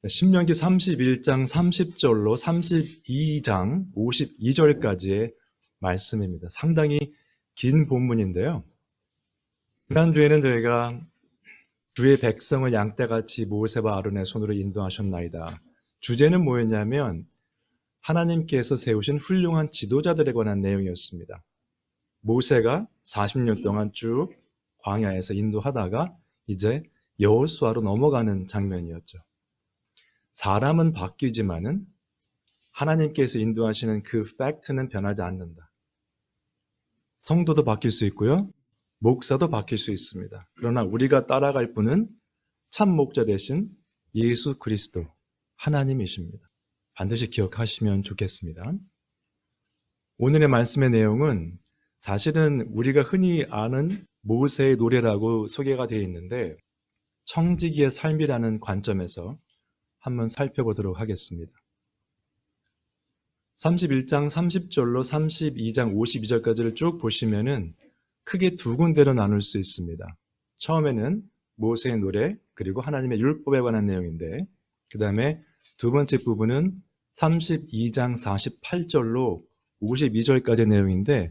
신명기 31장 30절로 32장 52절까지의 말씀입니다. 상당히 긴 본문인데요. 지난주에는 저희가 주의 백성을 양떼같이 모세와 아론의 손으로 인도하셨나이다. 주제는 뭐였냐면 하나님께서 세우신 훌륭한 지도자들에 관한 내용이었습니다. 모세가 40년 동안 쭉 광야에서 인도하다가 이제 여호수아로 넘어가는 장면이었죠. 사람은 바뀌지만은 하나님께서 인도하시는 그 팩트는 변하지 않는다. 성도도 바뀔 수 있고요. 목사도 바뀔 수 있습니다. 그러나 우리가 따라갈 분은 참 목자 되신 예수 그리스도 하나님이십니다. 반드시 기억하시면 좋겠습니다. 오늘의 말씀의 내용은 사실은 우리가 흔히 아는 모세의 노래라고 소개가 되어 있는데 청지기의 삶이라는 관점에서 한번 살펴보도록 하겠습니다. 31장 30절로 32장 52절까지를 쭉 보시면은 크게 두 군데로 나눌 수 있습니다. 처음에는 모세의 노래 그리고 하나님의 율법에 관한 내용인데 그 다음에 두 번째 부분은 32장 48절로 52절까지의 내용인데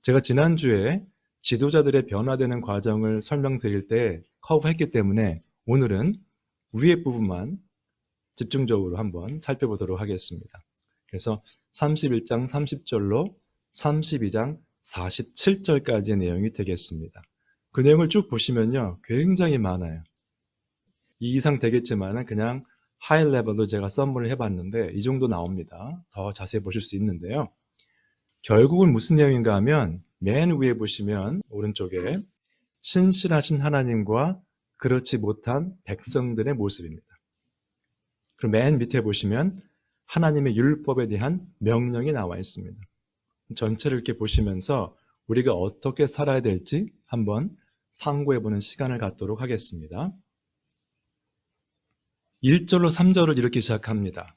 제가 지난주에 지도자들의 변화되는 과정을 설명드릴 때 커버했기 때문에 오늘은 위의 부분만 집중적으로 한번 살펴보도록 하겠습니다. 그래서 31장 30절로 32장 47절까지의 내용이 되겠습니다. 그 내용을 쭉 보시면요. 굉장히 많아요. 이 이상 되겠지만 그냥 하이 레벨로 제가 썸머를 해봤는데 이 정도 나옵니다. 더 자세히 보실 수 있는데요. 결국은 무슨 내용인가 하면 맨 위에 보시면 오른쪽에 신실하신 하나님과 그렇지 못한 백성들의 모습입니다. 그리고 맨 밑에 보시면 하나님의 율법에 대한 명령이 나와 있습니다. 전체를 이렇게 보시면서 우리가 어떻게 살아야 될지 한번 상고해보는 시간을 갖도록 하겠습니다. 1절로 3절을 이렇게 시작합니다.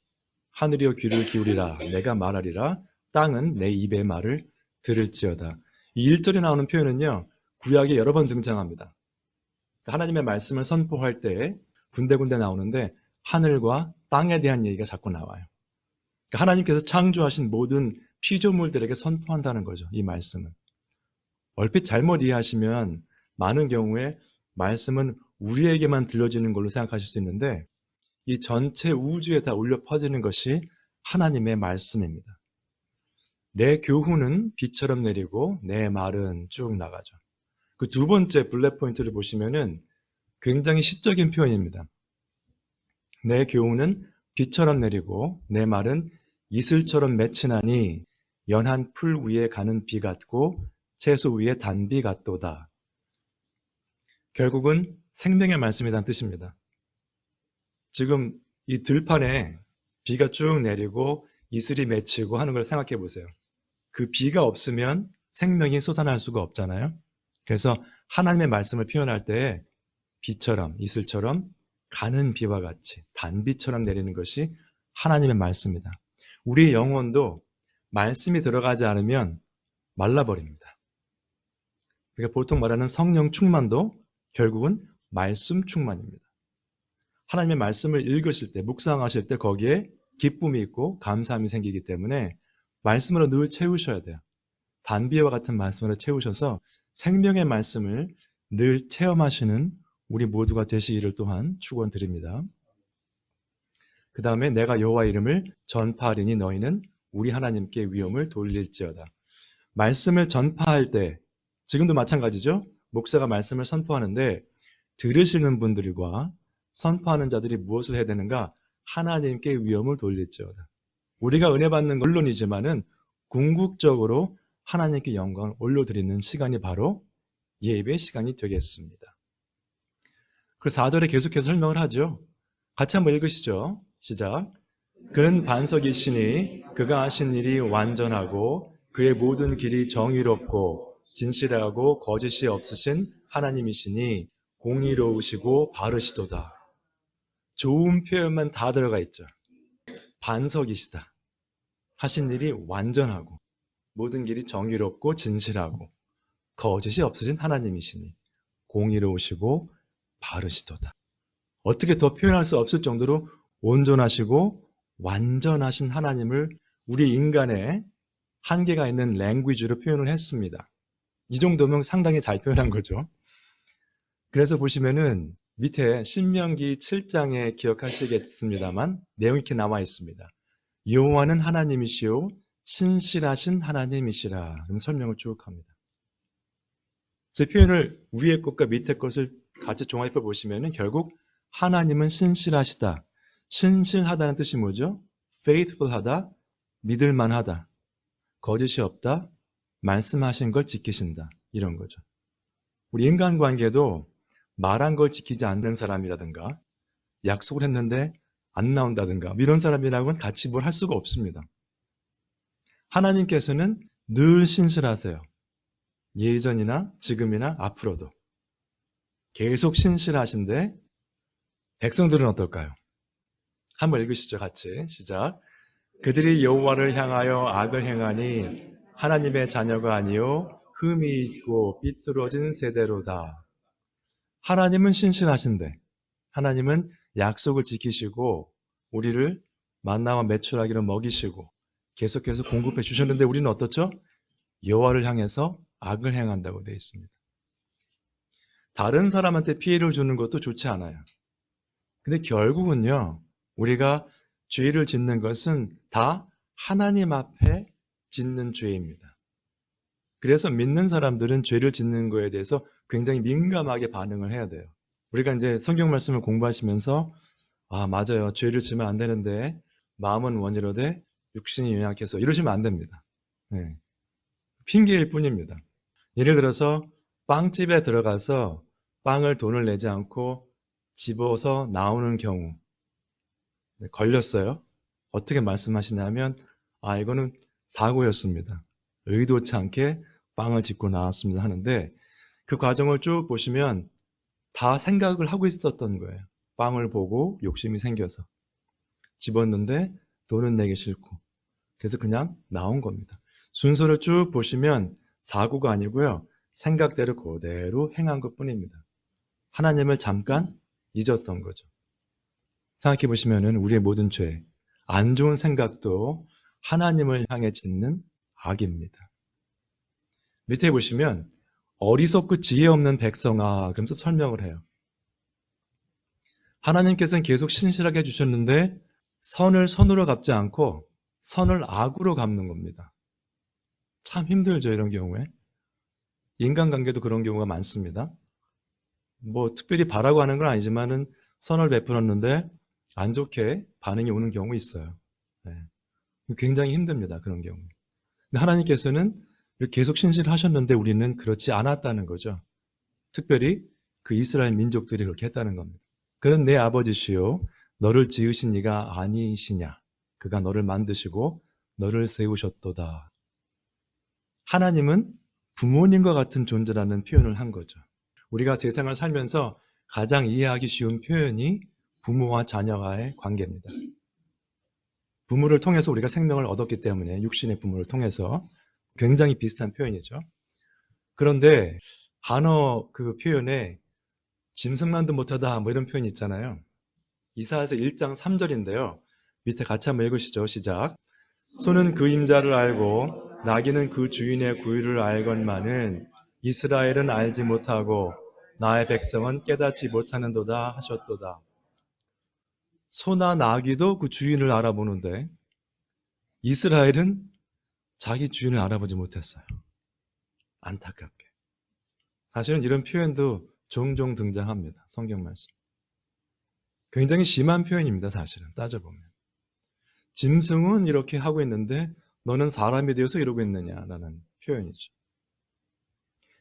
하늘이여 귀를 기울이라 내가 말하리라 땅은 내 입의 말을 들을지어다. 이 1절에 나오는 표현은요. 구약에 여러 번 등장합니다. 하나님의 말씀을 선포할 때 군데군데 나오는데 하늘과 땅에 대한 얘기가 자꾸 나와요. 하나님께서 창조하신 모든 피조물들에게 선포한다는 거죠. 이 말씀은. 얼핏 잘못 이해하시면 많은 경우에 말씀은 우리에게만 들려지는 걸로 생각하실 수 있는데 이 전체 우주에 다 울려 퍼지는 것이 하나님의 말씀입니다. 내 교훈은 비처럼 내리고 내 말은 쭉 나가죠. 그 두 번째 블랙 포인트를 보시면은 굉장히 시적인 표현입니다. 내 교훈은 비처럼 내리고 내 말은 이슬처럼 맺히나니 연한 풀 위에 가는 비 같고 채소 위에 단비 같도다. 결국은 생명의 말씀이라는 뜻입니다. 지금 이 들판에 비가 쭉 내리고 이슬이 맺히고 하는 걸 생각해 보세요. 그 비가 없으면 생명이 솟아날 수가 없잖아요. 그래서 하나님의 말씀을 표현할 때 비처럼 이슬처럼 가는 비와 같이 단비처럼 내리는 것이 하나님의 말씀입니다. 우리의 영혼도 말씀이 들어가지 않으면 말라버립니다. 그러니까 보통 말하는 성령 충만도 결국은 말씀 충만입니다. 하나님의 말씀을 읽으실 때, 묵상하실 때 거기에 기쁨이 있고 감사함이 생기기 때문에 말씀으로 늘 채우셔야 돼요. 단비와 같은 말씀으로 채우셔서 생명의 말씀을 늘 체험하시는 우리 모두가 되시기를 또한 축원드립니다. 그 다음에 내가 여호와 이름을 전파하리니 너희는 우리 하나님께 위엄을 돌릴지어다. 말씀을 전파할 때 지금도 마찬가지죠. 목사가 말씀을 선포하는데 들으시는 분들과 선포하는 자들이 무엇을 해야 되는가? 하나님께 위엄을 돌릴지어다. 우리가 은혜 받는 건 물론이지만은 궁극적으로 하나님께 영광을 올려드리는 시간이 바로 예배 시간이 되겠습니다. 그래서 4절에 계속해서 설명을 하죠. 같이 한번 읽으시죠. 시작. 그는 반석이시니 그가 하신 일이 완전하고 그의 모든 길이 정의롭고 진실하고 거짓이 없으신 하나님이시니 공의로우시고 바르시도다. 좋은 표현만 다 들어가 있죠. 반석이시다. 하신 일이 완전하고 모든 길이 정의롭고 진실하고 거짓이 없으신 하나님이시니 공의로우시고 바르시도다. 어떻게 더 표현할 수 없을 정도로 온전하시고 완전하신 하나님을 우리 인간의 한계가 있는 랭귀지로 표현을 했습니다. 이 정도면 상당히 잘 표현한 거죠. 그래서 보시면은 밑에 신명기 7장에 기억하시겠습니다만 내용이 이렇게 나와 있습니다. 여호와는 하나님이시요 신실하신 하나님이시라. 그런 설명을 쭉 합니다. 제 표현을 위에 것과 밑에 것을 같이 종합해 보시면은 결국 하나님은 신실하시다. 신실하다는 뜻이 뭐죠? faithful하다, 믿을만하다, 거짓이 없다, 말씀하신 걸 지키신다. 이런 거죠. 우리 인간관계도 말한 걸 지키지 않는 사람이라든가 약속을 했는데 안 나온다든가 이런 사람이라고는 같이 뭘 할 수가 없습니다. 하나님께서는 늘 신실하세요. 예전이나 지금이나 앞으로도 계속 신실하신데 백성들은 어떨까요? 한번 읽으시죠. 같이 시작. 그들이 여호와를 향하여 악을 행하니 하나님의 자녀가 아니요 흠이 있고 삐뚤어진 세대로다. 하나님은 신실하신데 하나님은 약속을 지키시고 우리를 만나와 메추라기로 먹이시고 계속해서 공급해 주셨는데 우리는 어떻죠? 여호와를 향해서 악을 행한다고 되어 있습니다. 다른 사람한테 피해를 주는 것도 좋지 않아요. 근데 결국은요, 우리가 죄를 짓는 것은 다 하나님 앞에 짓는 죄입니다. 그래서 믿는 사람들은 죄를 짓는 거에 대해서 굉장히 민감하게 반응을 해야 돼요. 우리가 이제 성경 말씀을 공부하시면서 아, 맞아요. 죄를 지면 안 되는데 마음은 원이로되 육신이 연약해서 이러시면 안 됩니다. 네. 핑계일 뿐입니다. 예를 들어서 빵집에 들어가서 빵을 돈을 내지 않고 집어서 나오는 경우 걸렸어요. 어떻게 말씀하시냐면 아 이거는 사고였습니다. 의도치 않게 빵을 집고 나왔습니다 하는데 그 과정을 쭉 보시면 다 생각을 하고 있었던 거예요. 빵을 보고 욕심이 생겨서 집었는데 돈은 내기 싫고 그래서 그냥 나온 겁니다. 순서를 쭉 보시면 사고가 아니고요. 생각대로 그대로 행한 것뿐입니다. 하나님을 잠깐 잊었던 거죠. 생각해 보시면 우리의 모든 죄, 안 좋은 생각도 하나님을 향해 짓는 악입니다. 밑에 보시면 어리석고 지혜 없는 백성아 그러면서 설명을 해요. 하나님께서는 계속 신실하게 해주셨는데 선을 선으로 갚지 않고 선을 악으로 갚는 겁니다. 참 힘들죠, 이런 경우에. 인간관계도 그런 경우가 많습니다. 뭐 특별히 바라고 하는 건 아니지만은 선을 베풀었는데 안 좋게 반응이 오는 경우 있어요. 네. 굉장히 힘듭니다, 그런 경우. 근데 하나님께서는 계속 신실하셨는데 우리는 그렇지 않았다는 거죠. 특별히 그 이스라엘 민족들이 그렇게 했다는 겁니다. 그는 내 아버지시요 너를 지으신 이가 아니시냐. 그가 너를 만드시고 너를 세우셨도다. 하나님은 부모님과 같은 존재라는 표현을 한 거죠. 우리가 세상을 살면서 가장 이해하기 쉬운 표현이 부모와 자녀와의 관계입니다. 부모를 통해서 우리가 생명을 얻었기 때문에 육신의 부모를 통해서 굉장히 비슷한 표현이죠. 그런데 한어 그 표현에 짐승만도 못하다 뭐 이런 표현이 있잖아요. 이사야서 1장 3절인데요. 밑에 같이 한번 읽으시죠. 시작. 소는 그 임자를 알고 나귀는 그 주인의 구유를 알건만은 이스라엘은 알지 못하고 나의 백성은 깨닫지 못하는도다 하셨도다. 소나 나귀도 그 주인을 알아보는데 이스라엘은 자기 주인을 알아보지 못했어요. 안타깝게. 사실은 이런 표현도 종종 등장합니다. 성경 말씀. 굉장히 심한 표현입니다. 사실은 따져보면. 짐승은 이렇게 하고 있는데 너는 사람이 되어서 이러고 있느냐라는 표현이죠.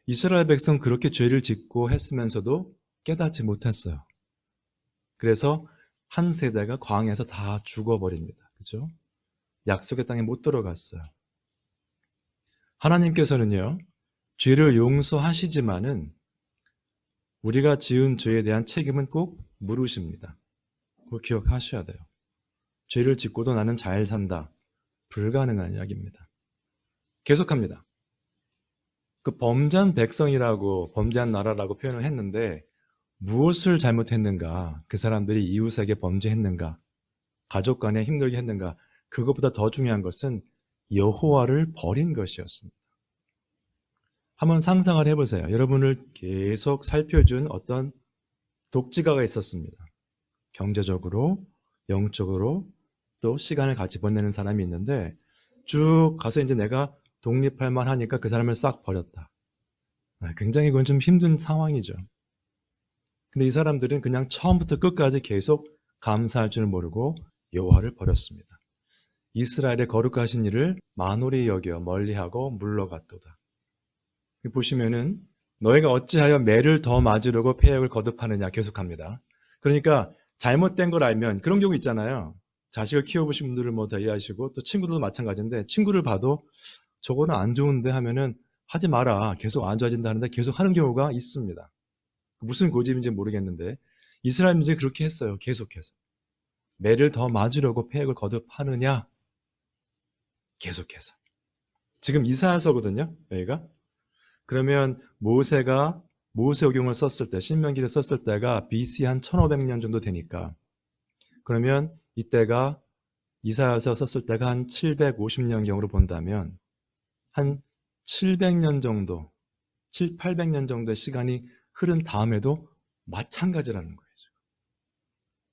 이스라엘 백성 그렇게 죄를 짓고 했으면서도 깨닫지 못했어요. 그래서 한 세대가 광야에서 다 죽어버립니다. 그죠? 약속의 땅에 못 들어갔어요. 하나님께서는요, 죄를 용서하시지만은 우리가 지은 죄에 대한 책임은 꼭 물으십니다. 그거 기억하셔야 돼요. 죄를 짓고도 나는 잘 산다. 불가능한 이야기입니다. 계속합니다. 그 범죄한 백성이라고 범죄한 나라라고 표현을 했는데 무엇을 잘못했는가? 그 사람들이 이웃에게 범죄했는가? 가족 간에 힘들게 했는가? 그것보다 더 중요한 것은 여호와를 버린 것이었습니다. 한번 상상을 해보세요. 여러분을 계속 살펴준 어떤 독지가가 있었습니다. 경제적으로, 영적으로, 또 시간을 같이 보내는 사람이 있는데 쭉 가서 이제 내가 독립할 만하니까 그 사람을 싹 버렸다. 굉장히 그건 좀 힘든 상황이죠. 근데 이 사람들은 그냥 처음부터 끝까지 계속 감사할 줄 모르고 여호와를 버렸습니다. 이스라엘의 거룩하신 이를 만홀히 여겨 멀리하고 물러갔도다. 보시면은 너희가 어찌하여 매를 더 맞으려고 패역을 거듭하느냐 계속합니다. 그러니까 잘못된 걸 알면 그런 경우 있잖아요. 자식을 키워보신 분들을 뭐 다 이해하시고 또 친구들도 마찬가지인데 친구를 봐도 저거는 안 좋은데 하면은 하지 마라. 계속 안 좋아진다 하는데 계속 하는 경우가 있습니다. 무슨 고집인지 모르겠는데 이스라엘 민족이 그렇게 했어요. 계속해서. 매를 더 맞으려고 패역을 거듭하느냐? 계속해서. 지금 이사야서거든요. 여기가. 그러면 모세가 모세오경을 썼을 때, 신명기를 썼을 때가 BC 한 1500년 정도 되니까 그러면 이때가 이사야서 썼을 때가 한 750년경으로 본다면 한 700년 정도, 800년 정도의 시간이 흐른 다음에도 마찬가지라는 거예요.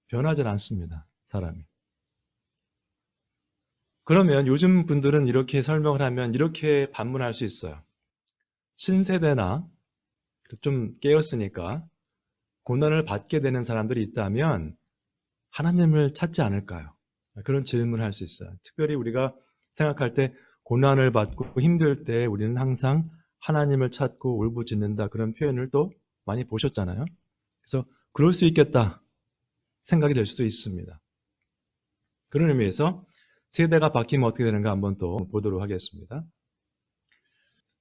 변하지 않습니다. 사람이. 그러면 요즘 분들은 이렇게 설명을 하면 이렇게 반문할 수 있어요. 신세대나 좀 깨었으니까 고난을 받게 되는 사람들이 있다면 하나님을 찾지 않을까요? 그런 질문을 할 수 있어요. 특별히 우리가 생각할 때 고난을 받고 힘들 때 우리는 항상 하나님을 찾고 울부짖는다 그런 표현을 또 많이 보셨잖아요. 그래서 그럴 수 있겠다 생각이 될 수도 있습니다. 그런 의미에서 세대가 바뀌면 어떻게 되는가 한번 또 보도록 하겠습니다.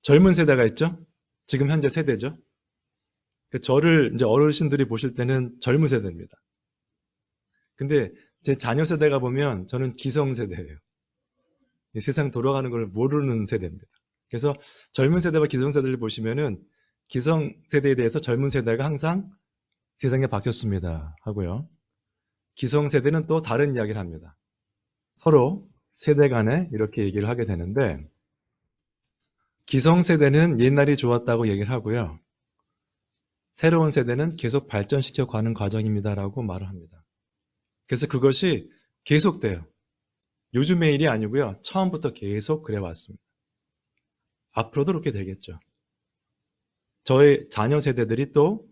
젊은 세대가 있죠? 지금 현재 세대죠? 저를 이제 어르신들이 보실 때는 젊은 세대입니다. 근데 제 자녀 세대가 보면 저는 기성 세대예요. 세상 돌아가는 걸 모르는 세대입니다. 그래서 젊은 세대와 기성 세대를 보시면은 기성 세대에 대해서 젊은 세대가 항상 세상에 바뀌었습니다 하고요. 기성 세대는 또 다른 이야기를 합니다. 서로 세대 간에 이렇게 얘기를 하게 되는데 기성 세대는 옛날이 좋았다고 얘기를 하고요. 새로운 세대는 계속 발전시켜 가는 과정입니다라고 말을 합니다. 그래서 그것이 계속돼요. 요즘의 일이 아니고요. 처음부터 계속 그래 왔습니다. 앞으로도 그렇게 되겠죠. 저의 자녀 세대들이 또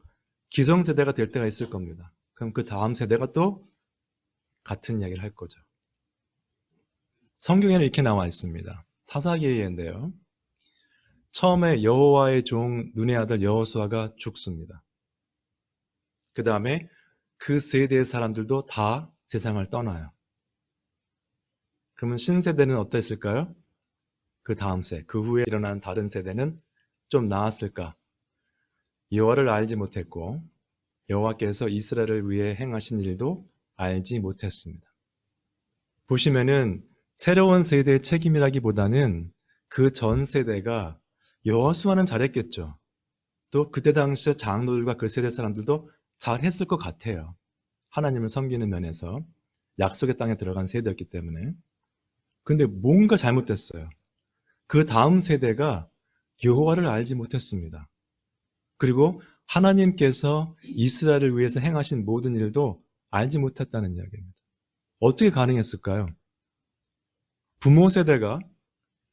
기성세대가 될 때가 있을 겁니다. 그럼 그 다음 세대가 또 같은 이야기를 할 거죠. 성경에는 이렇게 나와 있습니다. 사사기인데요. 처음에 여호와의 종 눈의 아들 여호수아가 죽습니다. 그 다음에 그 세대의 사람들도 다 세상을 떠나요. 그러면 신세대는 어땠을까요? 그 다음 그 후에 일어난 다른 세대는 좀 나았을까? 여호와를 알지 못했고 여호와께서 이스라엘을 위해 행하신 일도 알지 못했습니다. 보시면은 새로운 세대의 책임이라기보다는 그 전 세대가 여호수아는 잘했겠죠. 또 그때 당시에 장로들과 그 세대 사람들도 잘했을 것 같아요. 하나님을 섬기는 면에서 약속의 땅에 들어간 세대였기 때문에. 근데 뭔가 잘못됐어요. 그 다음 세대가 여호와를 알지 못했습니다. 그리고 하나님께서 이스라엘을 위해서 행하신 모든 일도 알지 못했다는 이야기입니다. 어떻게 가능했을까요? 부모 세대가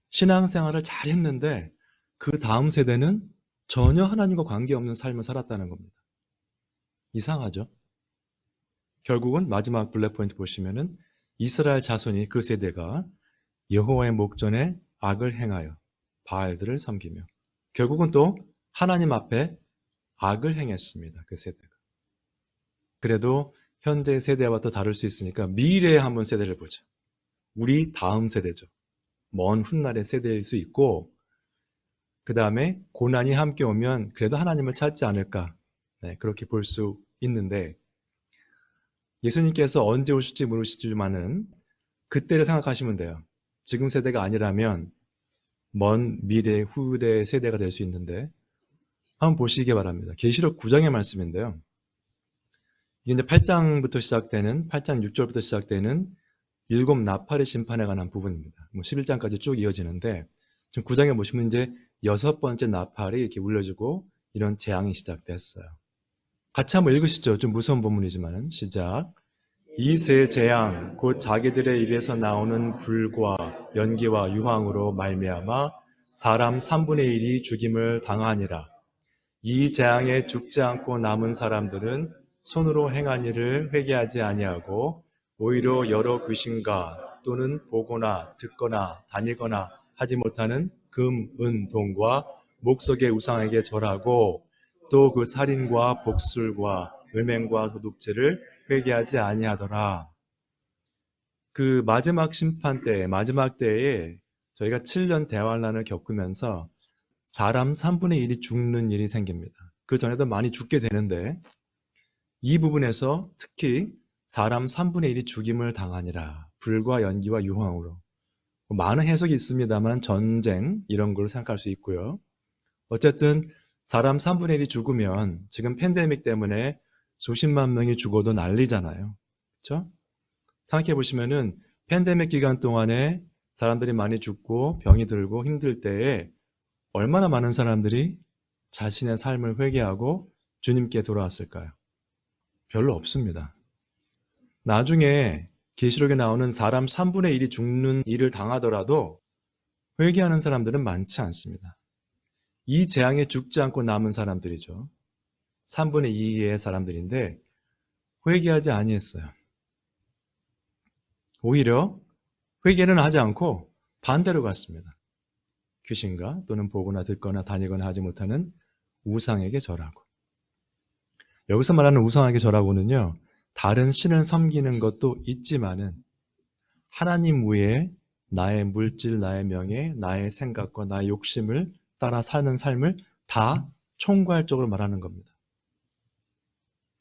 신앙생활을 잘 했는데 그 다음 세대는 전혀 하나님과 관계없는 삶을 살았다는 겁니다. 이상하죠? 결국은 마지막 블랙포인트 보시면은 이스라엘 자손이 그 세대가 여호와의 목전에 악을 행하여 바알들을 섬기며 결국은 또 하나님 앞에 악을 행했습니다. 그 세대가. 그래도 현재 세대와 또 다를 수 있으니까 미래에 한번 세대를 보자. 우리 다음 세대죠. 먼 훗날의 세대일 수 있고 그 다음에 고난이 함께 오면 그래도 하나님을 찾지 않을까. 네, 그렇게 볼 수 있는데 예수님께서 언제 오실지 모르시지만은 그때를 생각하시면 돼요. 지금 세대가 아니라면 먼 미래 후대 세대가 될 수 있는데 한번 보시기 바랍니다. 계시록 9장의 말씀인데요. 이게 이제 8장부터 시작되는, 8장 6절부터 시작되는 일곱 나팔의 심판에 관한 부분입니다. 11장까지 쭉 이어지는데, 지금 9장에 보시면 이제 여섯 번째 나팔이 이렇게 울려지고 이런 재앙이 시작됐어요. 같이 한번 읽으시죠. 좀 무서운 본문이지만은. 시작. 이 세 재앙 곧 자기들의 입에서 나오는 불과 연기와 유황으로 말미암아 사람 3분의 1이 죽임을 당하니라. 이 재앙에 죽지 않고 남은 사람들은 손으로 행한 일을 회개하지 아니하고 오히려 여러 귀신과 또는 보거나 듣거나 다니거나 하지 못하는 금, 은, 동과 목석의 우상에게 절하고 또 그 살인과 복술과 음행과 도둑질을 회개하지 아니하더라. 그 마지막 심판 때, 마지막 때에 저희가 7년 대환란을 겪으면서 사람 3분의 1이 죽는 일이 생깁니다. 그 전에도 많이 죽게 되는데 이 부분에서 특히 사람 3분의 1이 죽임을 당하니라. 불과 연기와 유황으로. 많은 해석이 있습니다만 전쟁 이런 걸 생각할 수 있고요. 어쨌든 사람 3분의 1이 죽으면 지금 팬데믹 때문에 수십만 명이 죽어도 난리잖아요. 그렇죠? 생각해 보시면은 팬데믹 기간 동안에 사람들이 많이 죽고 병이 들고 힘들 때에 얼마나 많은 사람들이 자신의 삶을 회개하고 주님께 돌아왔을까요? 별로 없습니다. 나중에 계시록에 나오는 사람 3분의 1이 죽는 일을 당하더라도 회개하는 사람들은 많지 않습니다. 이 재앙에 죽지 않고 남은 사람들이죠. 3분의 2의 사람들인데 회개하지 아니했어요. 오히려 회개는 하지 않고 반대로 갔습니다. 귀신과 또는 보거나 듣거나 다니거나 하지 못하는 우상에게 절하고. 여기서 말하는 우상에게 절하고는요. 다른 신을 섬기는 것도 있지만은 하나님 외에 나의 물질, 나의 명예, 나의 생각과 나의 욕심을 따라 사는 삶을 다 총괄적으로 말하는 겁니다.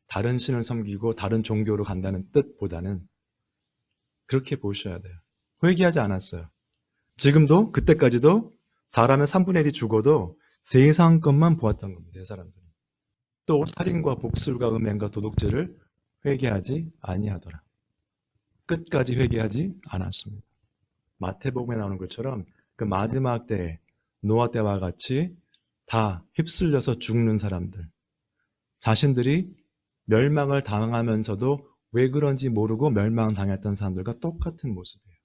다른 신을 섬기고 다른 종교로 간다는 뜻보다는 그렇게 보셔야 돼요. 회개하지 않았어요. 지금도 그때까지도 사람의 3분의 1이 죽어도 세상 것만 보았던 겁니다. 이 사람들은. 또 살인과 복술과 음행과 도둑질을 회개하지 아니하더라. 끝까지 회개하지 않았습니다. 마태복음에 나오는 것처럼 그 마지막 때에 노아 때와 같이 다 휩쓸려서 죽는 사람들, 자신들이 멸망을 당하면서도 왜 그런지 모르고 멸망당했던 사람들과 똑같은 모습이에요.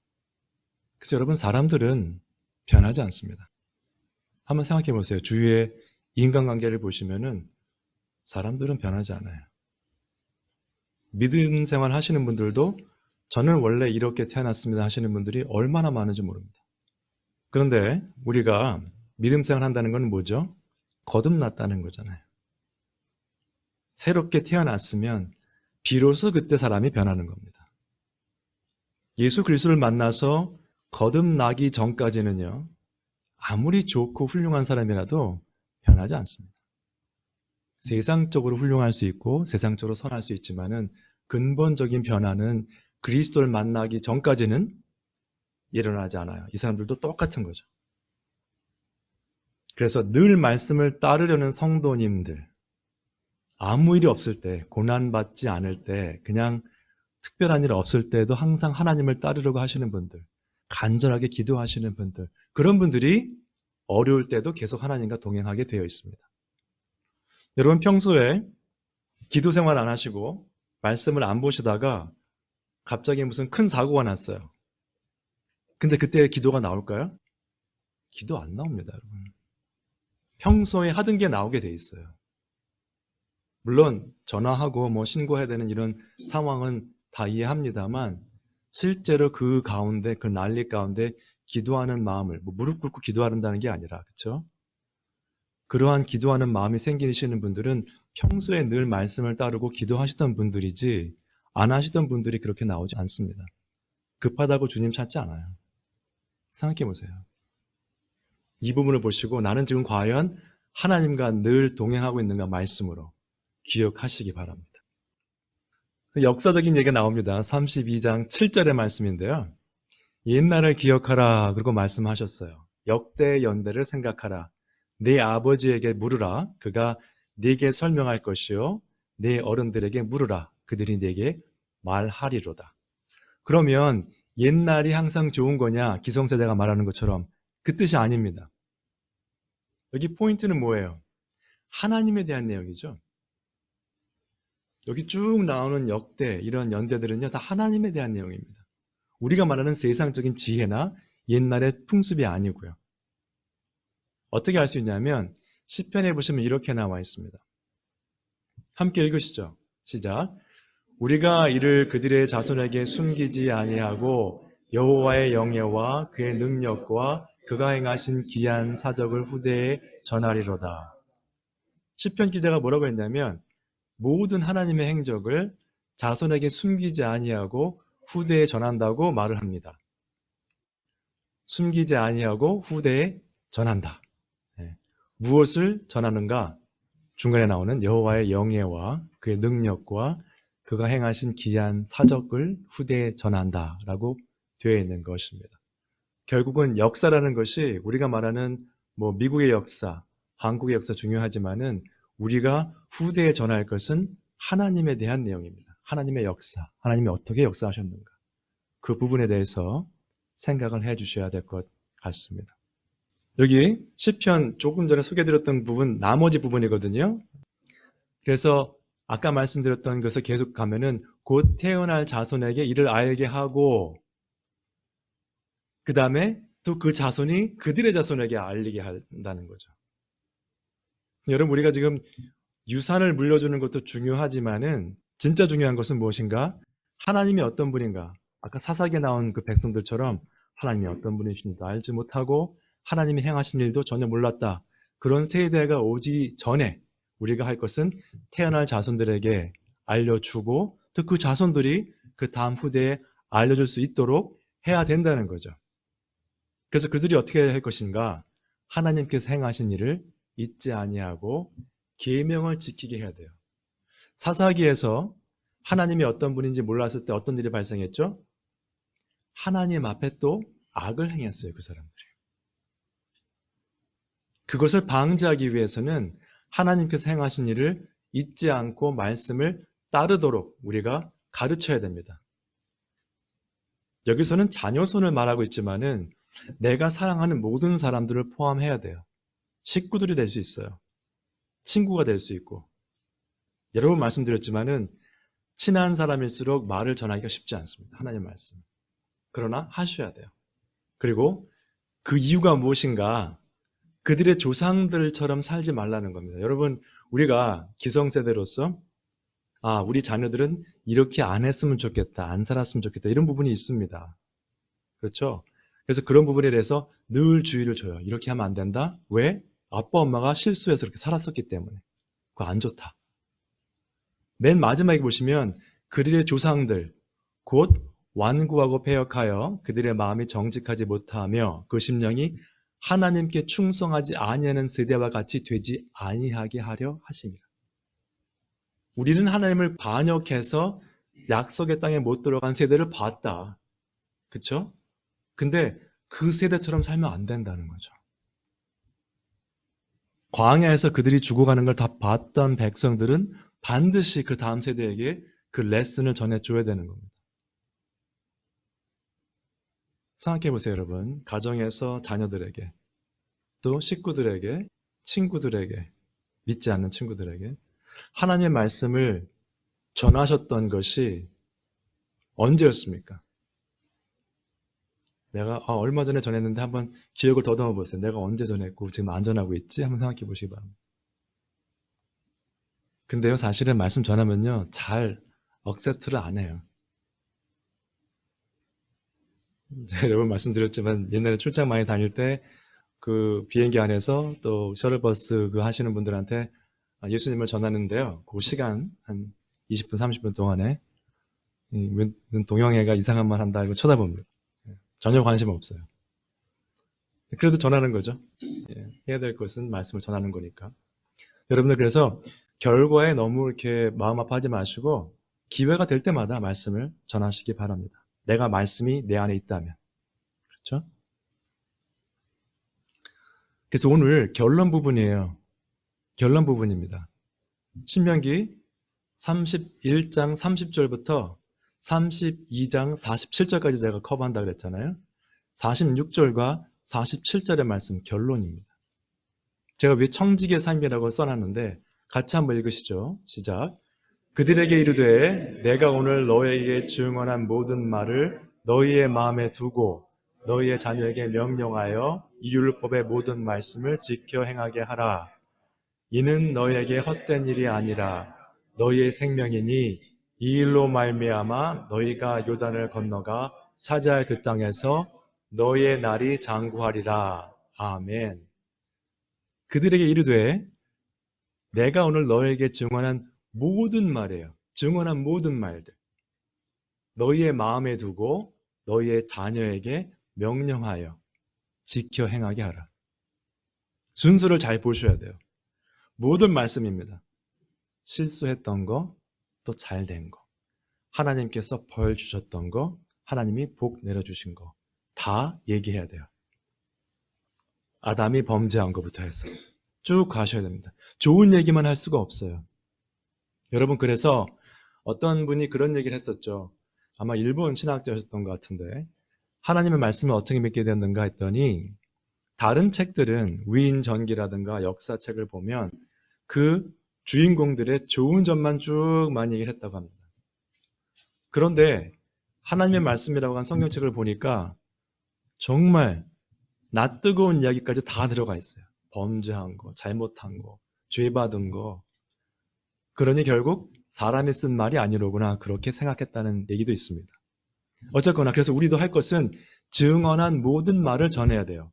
그래서 여러분, 사람들은 변하지 않습니다. 한번 생각해 보세요. 주위의 인간관계를 보시면은 사람들은 변하지 않아요. 믿음 생활 하시는 분들도 저는 원래 이렇게 태어났습니다 하시는 분들이 얼마나 많은지 모릅니다. 그런데 우리가 믿음 생활 한다는 건 뭐죠? 거듭났다는 거잖아요. 새롭게 태어났으면 비로소 그때 사람이 변하는 겁니다. 예수 그리스도를 만나서 거듭나기 전까지는요. 아무리 좋고 훌륭한 사람이라도 변하지 않습니다. 세상적으로 훌륭할 수 있고 세상적으로 선할 수 있지만은 근본적인 변화는 그리스도를 만나기 전까지는 일어나지 않아요. 이 사람들도 똑같은 거죠. 그래서 늘 말씀을 따르려는 성도님들, 아무 일이 없을 때, 고난받지 않을 때, 그냥 특별한 일 없을 때도 항상 하나님을 따르려고 하시는 분들, 간절하게 기도하시는 분들, 그런 분들이 어려울 때도 계속 하나님과 동행하게 되어 있습니다. 여러분 평소에 기도 생활 안 하시고 말씀을 안 보시다가 갑자기 무슨 큰 사고가 났어요. 근데 그때 기도가 나올까요? 기도 안 나옵니다, 여러분. 평소에 하던 게 나오게 돼 있어요. 물론 전화하고 뭐 신고해야 되는 이런 상황은 다 이해합니다만 실제로 그 가운데, 그 난리 가운데 기도하는 마음을, 뭐 무릎 꿇고 기도한다는 게 아니라, 그렇죠? 그러한 기도하는 마음이 생기시는 분들은 평소에 늘 말씀을 따르고 기도하시던 분들이지 안 하시던 분들이 그렇게 나오지 않습니다. 급하다고 주님 찾지 않아요. 생각해 보세요. 이 부분을 보시고 나는 지금 과연 하나님과 늘 동행하고 있는가 말씀으로 기억하시기 바랍니다. 역사적인 얘기가 나옵니다. 32장 7절의 말씀인데요. 옛날을 기억하라 그러고 말씀하셨어요. 역대 연대를 생각하라. 네 아버지에게 물으라. 그가 네게 설명할 것이요. 네 어른들에게 물으라. 그들이 내게 말하리로다. 그러면 옛날이 항상 좋은 거냐? 기성세대가 말하는 것처럼 그 뜻이 아닙니다. 여기 포인트는 뭐예요? 하나님에 대한 내용이죠. 여기 쭉 나오는 역대 이런 연대들은요 다 하나님에 대한 내용입니다. 우리가 말하는 세상적인 지혜나 옛날의 풍습이 아니고요. 어떻게 알 수 있냐면 시편에 보시면 이렇게 나와 있습니다. 함께 읽으시죠. 시작. 우리가 이를 그들의 자손에게 숨기지 아니하고 여호와의 영예와 그의 능력과 그가 행하신 기한 사적을 후대에 전하리로다. 시편 기자가 뭐라고 했냐면 모든 하나님의 행적을 자손에게 숨기지 아니하고 후대에 전한다고 말을 합니다. 숨기지 아니하고 후대에 전한다. 무엇을 전하는가? 중간에 나오는 여호와의 영예와 그의 능력과 그가 행하신 기한 사적을 후대에 전한다라고 되어 있는 것입니다. 결국은 역사라는 것이 우리가 말하는 미국의 역사, 한국의 역사 중요하지만은 우리가 후대에 전할 것은 하나님에 대한 내용입니다. 하나님의 역사, 하나님이 어떻게 역사하셨는가. 그 부분에 대해서 생각을 해 주셔야 될 것 같습니다. 여기 시편 조금 전에 소개드렸던 부분 나머지 부분이거든요. 그래서 아까 말씀드렸던 것을 계속 가면은 곧 태어날 자손에게 이를 알게 하고 그 다음에 또 그 자손이 그들의 자손에게 알리게 한다는 거죠. 여러분 우리가 지금 유산을 물려주는 것도 중요하지만은 진짜 중요한 것은 무엇인가? 하나님이 어떤 분인가? 아까 사사기에 나온 그 백성들처럼 하나님이 어떤 분이신지도 알지 못하고 하나님이 행하신 일도 전혀 몰랐다. 그런 세대가 오기 전에 우리가 할 것은 태어날 자손들에게 알려주고 또 그 자손들이 그 다음 후대에 알려줄 수 있도록 해야 된다는 거죠. 그래서 그들이 어떻게 할 것인가? 하나님께서 행하신 일을 잊지 아니하고 계명을 지키게 해야 돼요. 사사기에서 하나님이 어떤 분인지 몰랐을 때 어떤 일이 발생했죠? 하나님 앞에 또 악을 행했어요, 그 사람들이. 그것을 방지하기 위해서는 하나님께서 행하신 일을 잊지 않고 말씀을 따르도록 우리가 가르쳐야 됩니다. 여기서는 자녀손을 말하고 있지만은 내가 사랑하는 모든 사람들을 포함해야 돼요. 식구들이 될 수 있어요. 친구가 될 수 있고. 여러 번 말씀드렸지만은 친한 사람일수록 말을 전하기가 쉽지 않습니다. 하나님 말씀. 그러나 하셔야 돼요. 그리고 그 이유가 무엇인가? 그들의 조상들처럼 살지 말라는 겁니다. 여러분, 우리가 기성세대로서 우리 자녀들은 이렇게 안 했으면 좋겠다, 안 살았으면 좋겠다 이런 부분이 있습니다. 그렇죠? 그래서 그런 부분에 대해서 늘 주의를 줘요. 이렇게 하면 안 된다. 왜? 아빠 엄마가 실수해서 그렇게 살았었기 때문에. 그거 안 좋다. 맨 마지막에 보시면 그들의 조상들 곧 완고하고 패역하여 그들의 마음이 정직하지 못하며 그 심령이 하나님께 충성하지 아니하는 세대와 같이 되지 아니하게 하려 하십니다. 우리는 하나님을 반역해서 약속의 땅에 못 들어간 세대를 봤다. 그쵸? 근데 그 세대처럼 살면 안 된다는 거죠. 광야에서 그들이 죽어가는 걸 다 봤던 백성들은 반드시 그 다음 세대에게 그 레슨을 전해줘야 되는 겁니다. 생각해 보세요, 여러분. 가정에서 자녀들에게, 또 식구들에게, 친구들에게, 믿지 않는 친구들에게 하나님의 말씀을 전하셨던 것이 언제였습니까? 내가 얼마 전에 전했는데 한번 기억을 더듬어 보세요. 내가 언제 전했고 지금 안 전하고 있지? 한번 생각해 보시기 바랍니다. 근데요, 사실은 말씀 전하면요, 잘 억셉트를 안 해요. 제가 여러 번 말씀드렸지만 옛날에 출장 많이 다닐 때 그 비행기 안에서 또 셔틀버스 그 하시는 분들한테 예수님을 전하는데요. 그 시간 한 20분, 30분 동안에 동양애가 이상한 말 한다 이거 쳐다봅니다. 전혀 관심 없어요. 그래도 전하는 거죠. 해야 될 것은 말씀을 전하는 거니까. 여러분들 그래서 결과에 너무 이렇게 마음 아파하지 마시고 기회가 될 때마다 말씀을 전하시기 바랍니다. 내가 말씀이 내 안에 있다면. 그렇죠? 그래서 오늘 결론 부분이에요. 결론 부분입니다. 신명기 31장 30절부터 32장 47절까지 제가 커버한다 그랬잖아요. 46절과 47절의 말씀 결론입니다. 제가 왜 청지기의 삶이라고 써놨는데 같이 한번 읽으시죠. 시작. 그들에게 이르되 내가 오늘 너희에게 증언한 모든 말을 너희의 마음에 두고 너희의 자녀에게 명령하여 이 율법의 모든 말씀을 지켜 행하게 하라. 이는 너희에게 헛된 일이 아니라 너희의 생명이니 이 일로 말미암아 너희가 요단을 건너가 차지할 그 땅에서 너희의 날이 장구하리라. 아멘. 그들에게 이르되 내가 오늘 너희에게 증언한 모든 말이에요. 증언한 모든 말들. 너희의 마음에 두고 너희의 자녀에게 명령하여 지켜 행하게 하라. 순서를 잘 보셔야 돼요. 모든 말씀입니다. 실수했던 거, 또 잘된 거. 하나님께서 벌 주셨던 거, 하나님이 복 내려주신 거. 다 얘기해야 돼요. 아담이 범죄한 것부터 해서 쭉 가셔야 됩니다. 좋은 얘기만 할 수가 없어요. 여러분, 그래서 어떤 분이 그런 얘기를 했었죠. 아마 일본 신학자였던 것 같은데 하나님의 말씀을 어떻게 믿게 됐는가 했더니 다른 책들은 위인전기라든가 역사책을 보면 그 주인공들의 좋은 점만 쭉 많이 얘기를 했다고 합니다. 그런데 하나님의 말씀이라고 한 성경책을 보니까 정말 낯뜨거운 이야기까지 다 들어가 있어요. 범죄한 거, 잘못한 거, 죄받은 거. 그러니 결국 사람이 쓴 말이 아니로구나 그렇게 생각했다는 얘기도 있습니다. 어쨌거나 그래서 우리도 할 것은 증언한 모든 말을 전해야 돼요.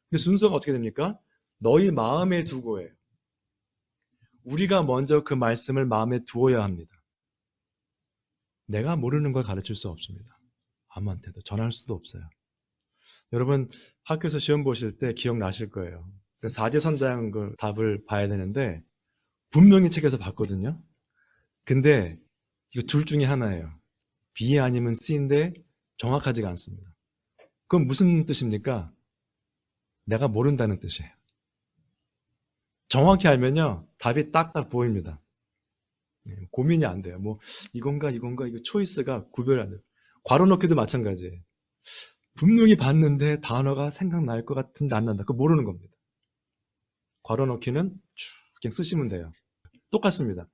근데 순서가 어떻게 됩니까? 너희 마음에 두고예요. 우리가 먼저 그 말씀을 마음에 두어야 합니다. 내가 모르는 걸 가르칠 수 없습니다. 아무한테도 전할 수도 없어요. 여러분 학교에서 시험 보실 때 기억나실 거예요. 사제선장 그 답을 봐야 되는데 분명히 책에서 봤거든요. 근데 이거 둘 중에 하나예요. B 아니면 C인데 정확하지가 않습니다. 그건 무슨 뜻입니까? 내가 모른다는 뜻이에요. 정확히 알면요. 답이 딱딱 보입니다. 고민이 안 돼요. 뭐 이건가 이거 초이스가 구별이 안 돼요. 괄호 넣기도 마찬가지예요. 분명히 봤는데 단어가 생각날 것 같은데 안 난다. 그거 모르는 겁니다. 괄호 넣기는 쭉 그냥 쓰시면 돼요. 똑같습니다.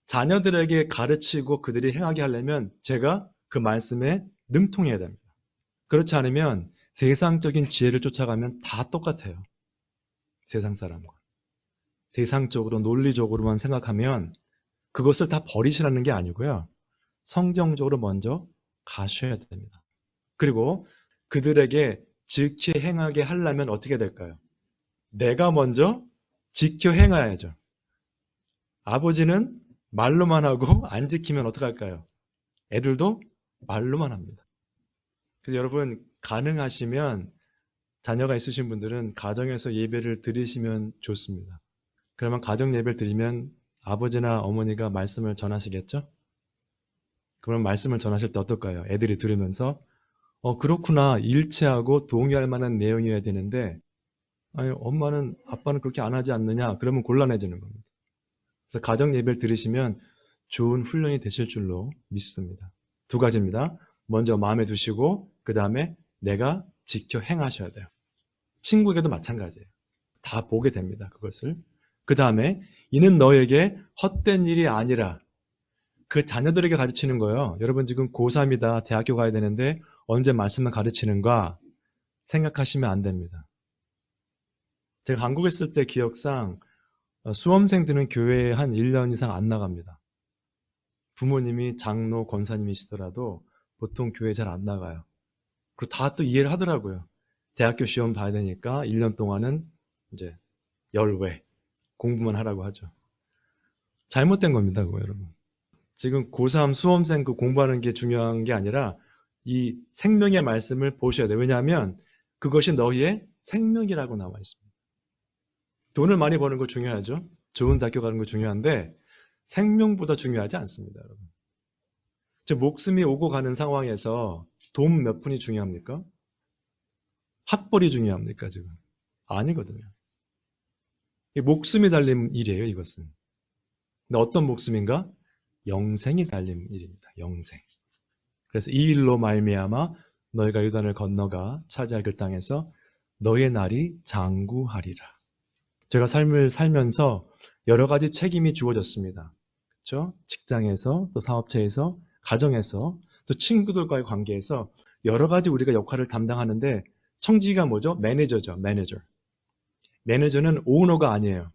자녀들에게 가르치고 그들이 행하게 하려면 제가 그 말씀에 능통해야 됩니다. 그렇지 않으면 세상적인 지혜를 쫓아가면 다 똑같아요. 세상 사람과. 세상적으로 논리적으로만 생각하면 그것을 다 버리시라는 게 아니고요. 성경적으로 먼저 가셔야 됩니다. 그리고 그들에게 지켜 행하게 하려면 어떻게 될까요? 내가 먼저 지켜 행해야죠. 아버지는 말로만 하고 안 지키면 어떡할까요? 애들도 말로만 합니다. 그래서 여러분 가능하시면 자녀가 있으신 분들은 가정에서 예배를 드리시면 좋습니다. 그러면 가정 예배를 드리면 아버지나 어머니가 말씀을 전하시겠죠? 그럼 말씀을 전하실 때 어떨까요? 애들이 들으면서 그렇구나 일치하고 동의할 만한 내용이어야 되는데 아니, 엄마는 아빠는 그렇게 안 하지 않느냐? 그러면 곤란해지는 겁니다. 그래서 가정 예배를 들으시면 좋은 훈련이 되실 줄로 믿습니다. 두 가지입니다. 먼저 마음에 두시고 그 다음에 내가 지켜 행하셔야 돼요. 친구에게도 마찬가지예요. 다 보게 됩니다. 그것을. 그 다음에 이는 너에게 헛된 일이 아니라 그 자녀들에게 가르치는 거예요. 여러분 지금 고3이다. 대학교 가야 되는데 언제 말씀을 가르치는가 생각하시면 안 됩니다. 제가 한국에 있을 때 기억상 수험생들은 교회에 한 1년 이상 안 나갑니다. 부모님이 장로, 권사님이시더라도 보통 교회 잘 안 나가요. 그리고 다 또 이해를 하더라고요. 대학교 시험 봐야 되니까 1년 동안은 이제 열외 공부만 하라고 하죠. 잘못된 겁니다, 그거 여러분. 지금 고3 수험생 그 공부하는 게 중요한 게 아니라 이 생명의 말씀을 보셔야 돼요. 왜냐하면 그것이 너희의 생명이라고 나와 있습니다. 돈을 많이 버는 거 중요하죠. 좋은 대학교 가는 거 중요한데 생명보다 중요하지 않습니다, 여러분. 즉 목숨이 오고 가는 상황에서 돈 몇 푼이 중요합니까? 학벌이 중요합니까, 지금? 아니거든요. 목숨이 달린 일이에요, 이것은. 근데 어떤 목숨인가? 영생이 달린 일입니다. 영생. 그래서 이 일로 말미암아 너희가 요단을 건너가 차지할 그 땅에서 너의 날이 장구하리라. 제가 삶을 살면서 여러 가지 책임이 주어졌습니다. 그렇죠? 직장에서, 또 사업체에서, 가정에서, 또 친구들과의 관계에서 여러 가지 우리가 역할을 담당하는데 청지기가 뭐죠? 매니저죠. 매니저. 매니저는 오너가 아니에요.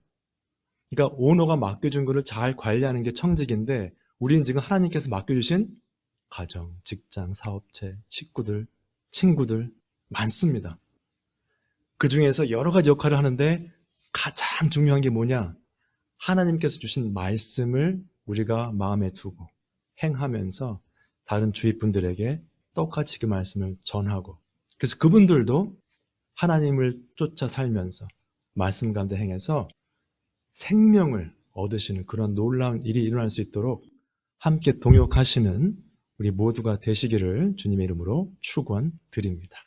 그러니까 오너가 맡겨준 거를 잘 관리하는 게 청직인데 우리는 지금 하나님께서 맡겨주신 가정, 직장, 사업체, 식구들, 친구들 많습니다. 그 중에서 여러 가지 역할을 하는데 가장 중요한 게 뭐냐? 하나님께서 주신 말씀을 우리가 마음에 두고 행하면서 다른 주위 분들에게 똑같이 그 말씀을 전하고 그래서 그분들도 하나님을 쫓아 살면서 말씀 가운데 행해서 생명을 얻으시는 그런 놀라운 일이 일어날 수 있도록 함께 동역하시는 우리 모두가 되시기를 주님의 이름으로 축원드립니다.